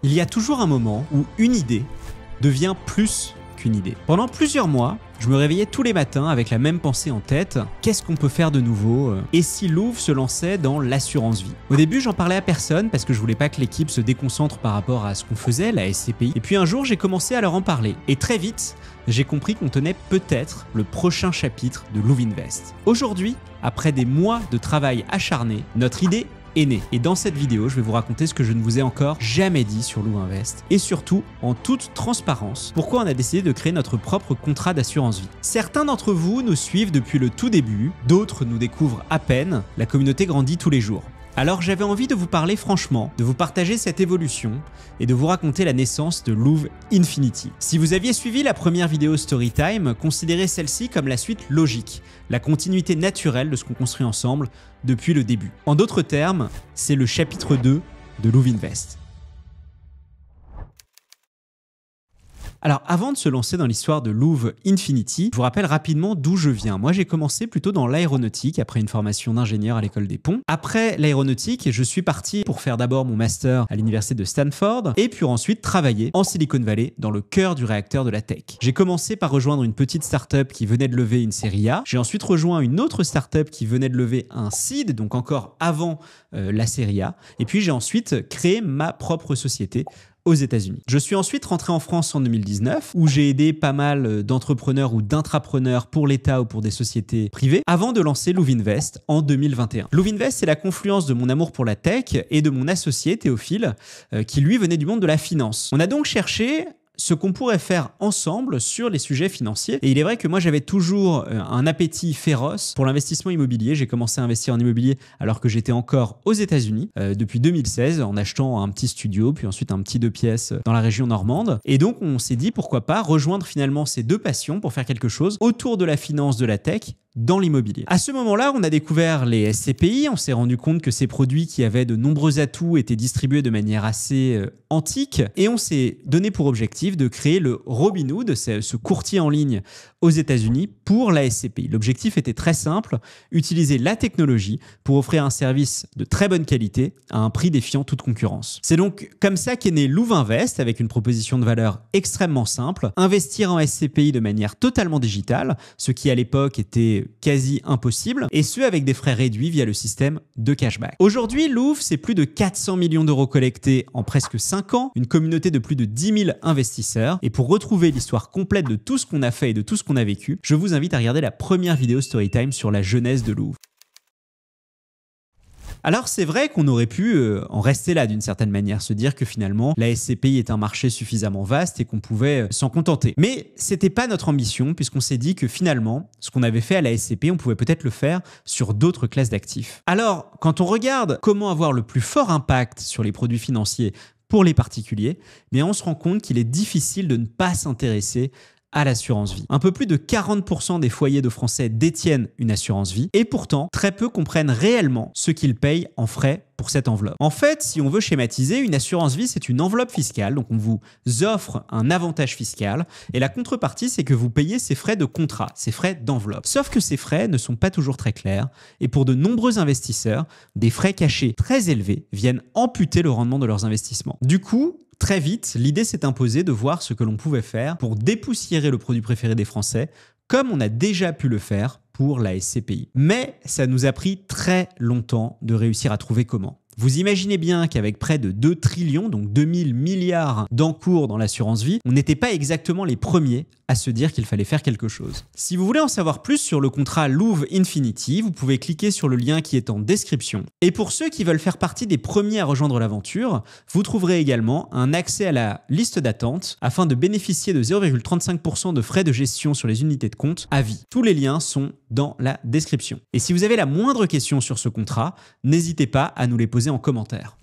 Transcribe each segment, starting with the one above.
Il y a toujours un moment où une idée devient plus qu'une idée. Pendant plusieurs mois, je me réveillais tous les matins avec la même pensée en tête. Qu'est-ce qu'on peut faire de nouveau? Et si Louvre se lançait dans l'assurance vie? Au début, j'en parlais à personne parce que je voulais pas que l'équipe se déconcentre par rapport à ce qu'on faisait, la SCPI. Et puis un jour, j'ai commencé à leur en parler. Et très vite, j'ai compris qu'on tenait peut-être le prochain chapitre de Louvre Invest. Aujourd'hui, après des mois de travail acharné, notre idée est née. Et dans cette vidéo, je vais vous raconter ce que je ne vous ai encore jamais dit sur Louvre Invest. Et surtout, en toute transparence, pourquoi on a décidé de créer notre propre contrat d'assurance vie. Certains d'entre vous nous suivent depuis le tout début, d'autres nous découvrent à peine, la communauté grandit tous les jours. Alors j'avais envie de vous parler franchement, de vous partager cette évolution et de vous raconter la naissance de Louvre Infinity. Si vous aviez suivi la première vidéo Storytime, considérez celle-ci comme la suite logique, la continuité naturelle de ce qu'on construit ensemble depuis le début. En d'autres termes, c'est le chapitre 2 de Louvre Invest. Alors avant de se lancer dans l'histoire de Louvre Infinity, je vous rappelle rapidement d'où je viens. Moi j'ai commencé plutôt dans l'aéronautique après une formation d'ingénieur à l'école des ponts. Après l'aéronautique, je suis parti pour faire d'abord mon master à l'université de Stanford et puis ensuite travailler en Silicon Valley dans le cœur du réacteur de la tech. J'ai commencé par rejoindre une petite startup qui venait de lever une série A. J'ai ensuite rejoint une autre startup qui venait de lever un seed, donc encore avant la série A. Et puis j'ai ensuite créé ma propre société aux États-Unis. Je suis ensuite rentré en France en 2019 où j'ai aidé pas mal d'entrepreneurs ou d'intrapreneurs pour l'État ou pour des sociétés privées avant de lancer Louvre Invest en 2021. Louvre Invest, c'est la confluence de mon amour pour la tech et de mon associé Théophile qui lui venait du monde de la finance. On a donc cherché ce qu'on pourrait faire ensemble sur les sujets financiers. Et il est vrai que moi, j'avais toujours un appétit féroce pour l'investissement immobilier. J'ai commencé à investir en immobilier alors que j'étais encore aux États-Unis depuis 2016 en achetant un petit studio, puis ensuite un petit 2 pièces dans la région normande. Et donc, on s'est dit pourquoi pas rejoindre finalement ces deux passions pour faire quelque chose autour de la finance, de la tech, dans l'immobilier. À ce moment-là, on a découvert les SCPI, on s'est rendu compte que ces produits qui avaient de nombreux atouts étaient distribués de manière assez antique et on s'est donné pour objectif de créer le Robinhood, ce courtier en ligne aux États-Unis pour la SCPI. L'objectif était très simple, utiliser la technologie pour offrir un service de très bonne qualité à un prix défiant toute concurrence. C'est donc comme ça qu'est né Louvre Invest avec une proposition de valeur extrêmement simple, investir en SCPI de manière totalement digitale, ce qui à l'époque était quasi impossible, et ce avec des frais réduits via le système de cashback. Aujourd'hui, Louvre, c'est plus de 400 millions d'euros collectés en presque 5 ans, une communauté de plus de 10 000 investisseurs, et pour retrouver l'histoire complète de tout ce qu'on a fait et de tout ce qu'on a vécu, je vous invite à regarder la première vidéo Storytime sur la genèse de Louvre. Alors c'est vrai qu'on aurait pu en rester là d'une certaine manière, se dire que finalement la SCPI est un marché suffisamment vaste et qu'on pouvait s'en contenter. Mais c'était pas notre ambition puisqu'on s'est dit que finalement ce qu'on avait fait à la SCPI, on pouvait peut-être le faire sur d'autres classes d'actifs. Alors quand on regarde comment avoir le plus fort impact sur les produits financiers pour les particuliers, mais on se rend compte qu'il est difficile de ne pas s'intéresser à l'assurance vie. Un peu plus de 40% des foyers de Français détiennent une assurance vie et pourtant, très peu comprennent réellement ce qu'ils payent en frais pour cette enveloppe. En fait, si on veut schématiser, une assurance vie, c'est une enveloppe fiscale, donc on vous offre un avantage fiscal et la contrepartie, c'est que vous payez ces frais de contrat, ces frais d'enveloppe. Sauf que ces frais ne sont pas toujours très clairs et pour de nombreux investisseurs, des frais cachés très élevés viennent amputer le rendement de leurs investissements. Du coup, très vite, l'idée s'est imposée de voir ce que l'on pouvait faire pour dépoussiérer le produit préféré des Français, comme on a déjà pu le faire pour la SCPI. Mais ça nous a pris très longtemps de réussir à trouver comment. Vous imaginez bien qu'avec près de 2 trillions, donc 2000 milliards d'encours dans l'assurance vie, on n'était pas exactement les premiers à se dire qu'il fallait faire quelque chose. Si vous voulez en savoir plus sur le contrat Louvre Infinity, vous pouvez cliquer sur le lien qui est en description. Et pour ceux qui veulent faire partie des premiers à rejoindre l'aventure, vous trouverez également un accès à la liste d'attente afin de bénéficier de 0,35% de frais de gestion sur les unités de compte à vie. Tous les liens sont dans la description. Et si vous avez la moindre question sur ce contrat, n'hésitez pas à nous les poser en commentaire.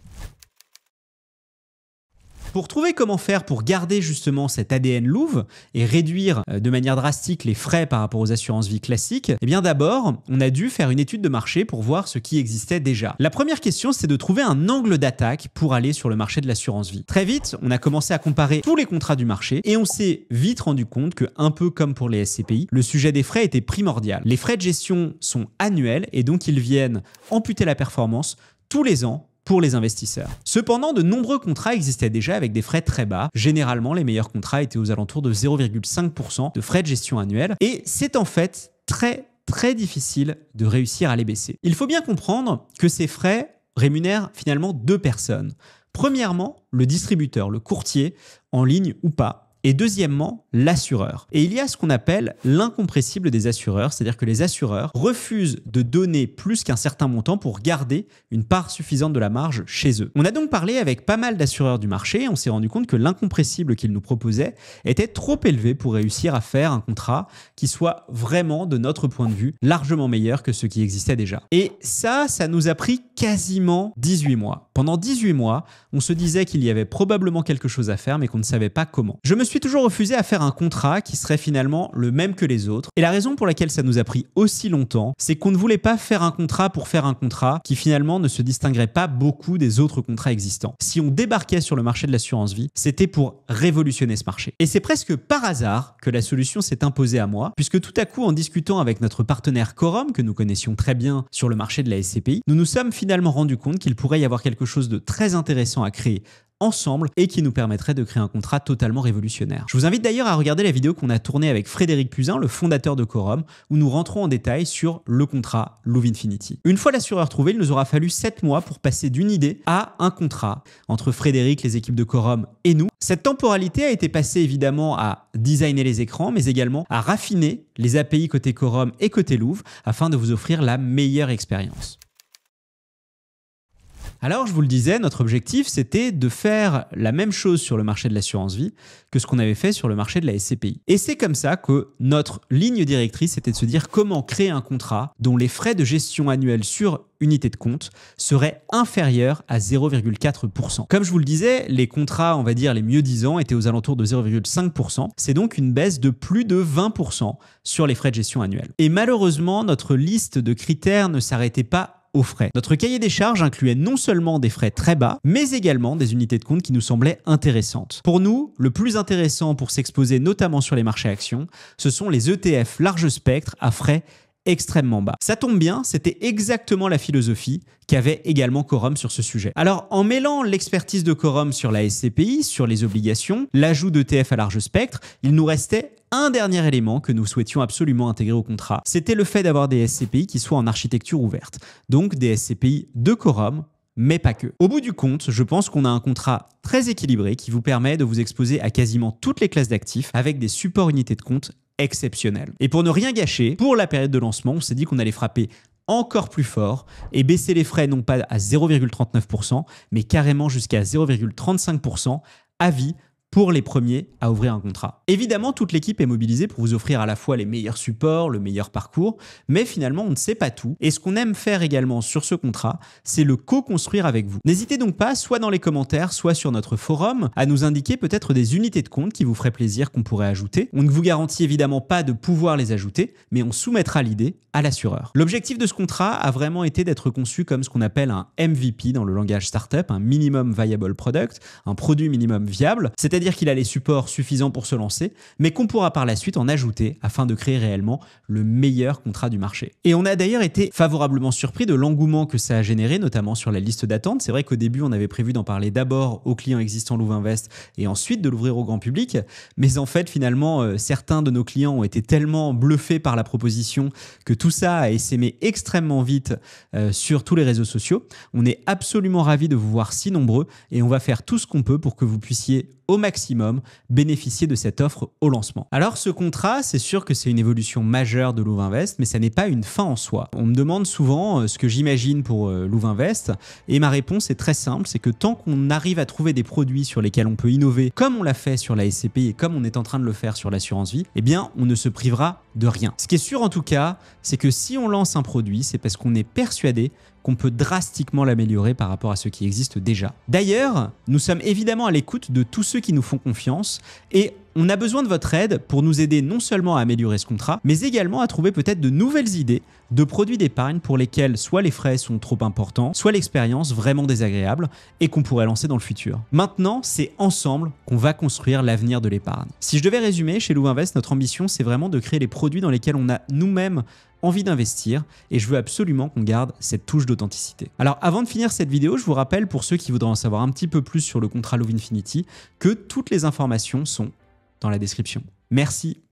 Pour trouver comment faire pour garder justement cet ADN Louvre et réduire de manière drastique les frais par rapport aux assurances vie classiques, eh bien d'abord, on a dû faire une étude de marché pour voir ce qui existait déjà. La première question, c'est de trouver un angle d'attaque pour aller sur le marché de l'assurance vie. Très vite, on a commencé à comparer tous les contrats du marché et on s'est vite rendu compte que, un peu comme pour les SCPI, le sujet des frais était primordial. Les frais de gestion sont annuels et donc ils viennent amputer la performance tous les ans pour les investisseurs. Cependant, de nombreux contrats existaient déjà avec des frais très bas. Généralement, les meilleurs contrats étaient aux alentours de 0,5% de frais de gestion annuels. Et c'est en fait très difficile de réussir à les baisser. Il faut bien comprendre que ces frais rémunèrent finalement deux personnes. Premièrement, le distributeur, le courtier, en ligne ou pas. Et deuxièmement, l'assureur. Et il y a ce qu'on appelle l'incompressible des assureurs, c'est-à-dire que les assureurs refusent de donner plus qu'un certain montant pour garder une part suffisante de la marge chez eux. On a donc parlé avec pas mal d'assureurs du marché et on s'est rendu compte que l'incompressible qu'ils nous proposaient était trop élevé pour réussir à faire un contrat qui soit vraiment, de notre point de vue, largement meilleur que ce qui existait déjà. Et ça nous a pris quasiment 18 mois. Pendant 18 mois, on se disait qu'il y avait probablement quelque chose à faire mais qu'on ne savait pas comment. Je me suis toujours refusé à faire un contrat qui serait finalement le même que les autres. Et la raison pour laquelle ça nous a pris aussi longtemps, c'est qu'on ne voulait pas faire un contrat pour faire un contrat qui finalement ne se distinguerait pas beaucoup des autres contrats existants. Si on débarquait sur le marché de l'assurance vie, c'était pour révolutionner ce marché. Et c'est presque par hasard que la solution s'est imposée à moi, puisque tout à coup, en discutant avec notre partenaire Quorum, que nous connaissions très bien sur le marché de la SCPI, nous nous sommes finalement rendus compte qu'il pourrait y avoir quelque chose de très intéressant à créer ensemble et qui nous permettrait de créer un contrat totalement révolutionnaire. Je vous invite d'ailleurs à regarder la vidéo qu'on a tournée avec Frédéric Puzin, le fondateur de Quorum, où nous rentrons en détail sur le contrat Louvre Infinity. Une fois l'assureur trouvé, il nous aura fallu 7 mois pour passer d'une idée à un contrat entre Frédéric, les équipes de Quorum et nous. Cette temporalité a été passée évidemment à designer les écrans, mais également à raffiner les API côté Quorum et côté Louvre afin de vous offrir la meilleure expérience. Alors, je vous le disais, notre objectif, c'était de faire la même chose sur le marché de l'assurance vie que ce qu'on avait fait sur le marché de la SCPI. Et c'est comme ça que notre ligne directrice était de se dire comment créer un contrat dont les frais de gestion annuels sur unité de compte seraient inférieurs à 0,4%. Comme je vous le disais, les contrats, on va dire les mieux disants, étaient aux alentours de 0,5%. C'est donc une baisse de plus de 20% sur les frais de gestion annuels. Et malheureusement, notre liste de critères ne s'arrêtait pas aux frais. Notre cahier des charges incluait non seulement des frais très bas, mais également des unités de compte qui nous semblaient intéressantes. Pour nous, le plus intéressant pour s'exposer notamment sur les marchés actions, ce sont les ETF large spectre à frais extrêmement bas. Ça tombe bien, c'était exactement la philosophie qu'avait également Quorum sur ce sujet. Alors, en mêlant l'expertise de Quorum sur la SCPI, sur les obligations, l'ajout d'ETF à large spectre, il nous restait un dernier élément que nous souhaitions absolument intégrer au contrat. C'était le fait d'avoir des SCPI qui soient en architecture ouverte. Donc des SCPI de Quorum, mais pas que. Au bout du compte, je pense qu'on a un contrat très équilibré qui vous permet de vous exposer à quasiment toutes les classes d'actifs avec des supports unités de compte exceptionnels. Et pour ne rien gâcher, pour la période de lancement, on s'est dit qu'on allait frapper encore plus fort et baisser les frais non pas à 0,39%, mais carrément jusqu'à 0,35% à vie pour les premiers à ouvrir un contrat. Évidemment, toute l'équipe est mobilisée pour vous offrir à la fois les meilleurs supports, le meilleur parcours, mais finalement, on ne sait pas tout. Et ce qu'on aime faire également sur ce contrat, c'est le co-construire avec vous. N'hésitez donc pas, soit dans les commentaires, soit sur notre forum, à nous indiquer peut-être des unités de compte qui vous feraient plaisir qu'on pourrait ajouter. On ne vous garantit évidemment pas de pouvoir les ajouter, mais on soumettra l'idée à l'assureur. L'objectif de ce contrat a vraiment été d'être conçu comme ce qu'on appelle un MVP dans le langage startup, un minimum viable product, un produit minimum viable, c'est-à-dire qu'il a les supports suffisants pour se lancer, mais qu'on pourra par la suite en ajouter afin de créer réellement le meilleur contrat du marché. Et on a d'ailleurs été favorablement surpris de l'engouement que ça a généré, notamment sur la liste d'attente. C'est vrai qu'au début, on avait prévu d'en parler d'abord aux clients existants Louvre Invest et ensuite de l'ouvrir au grand public. Mais en fait, finalement, certains de nos clients ont été tellement bluffés par la proposition que tout ça a essaimé extrêmement vite sur tous les réseaux sociaux. On est absolument ravis de vous voir si nombreux et on va faire tout ce qu'on peut pour que vous puissiez au maximum bénéficier de cette offre au lancement. Alors ce contrat, c'est sûr que c'est une évolution majeure de Louvre Invest, mais ça n'est pas une fin en soi. On me demande souvent ce que j'imagine pour Louvre Invest et ma réponse est très simple, c'est que tant qu'on arrive à trouver des produits sur lesquels on peut innover, comme on l'a fait sur la SCPI et comme on est en train de le faire sur l'assurance vie, eh bien on ne se privera de rien. Ce qui est sûr en tout cas, c'est que si on lance un produit, c'est parce qu'on est persuadé qu'on peut drastiquement l'améliorer par rapport à ce qui existe déjà. D'ailleurs, nous sommes évidemment à l'écoute de tous ceux qui nous font confiance et On a besoin de votre aide pour nous aider non seulement à améliorer ce contrat, mais également à trouver peut-être de nouvelles idées de produits d'épargne pour lesquels soit les frais sont trop importants, soit l'expérience vraiment désagréable et qu'on pourrait lancer dans le futur. Maintenant, c'est ensemble qu'on va construire l'avenir de l'épargne. Si je devais résumer, chez Louvre Invest, notre ambition, c'est vraiment de créer les produits dans lesquels on a nous-mêmes envie d'investir et je veux absolument qu'on garde cette touche d'authenticité. Alors avant de finir cette vidéo, je vous rappelle pour ceux qui voudraient en savoir un petit peu plus sur le contrat Louvre Infinity que toutes les informations sont dans la description. Merci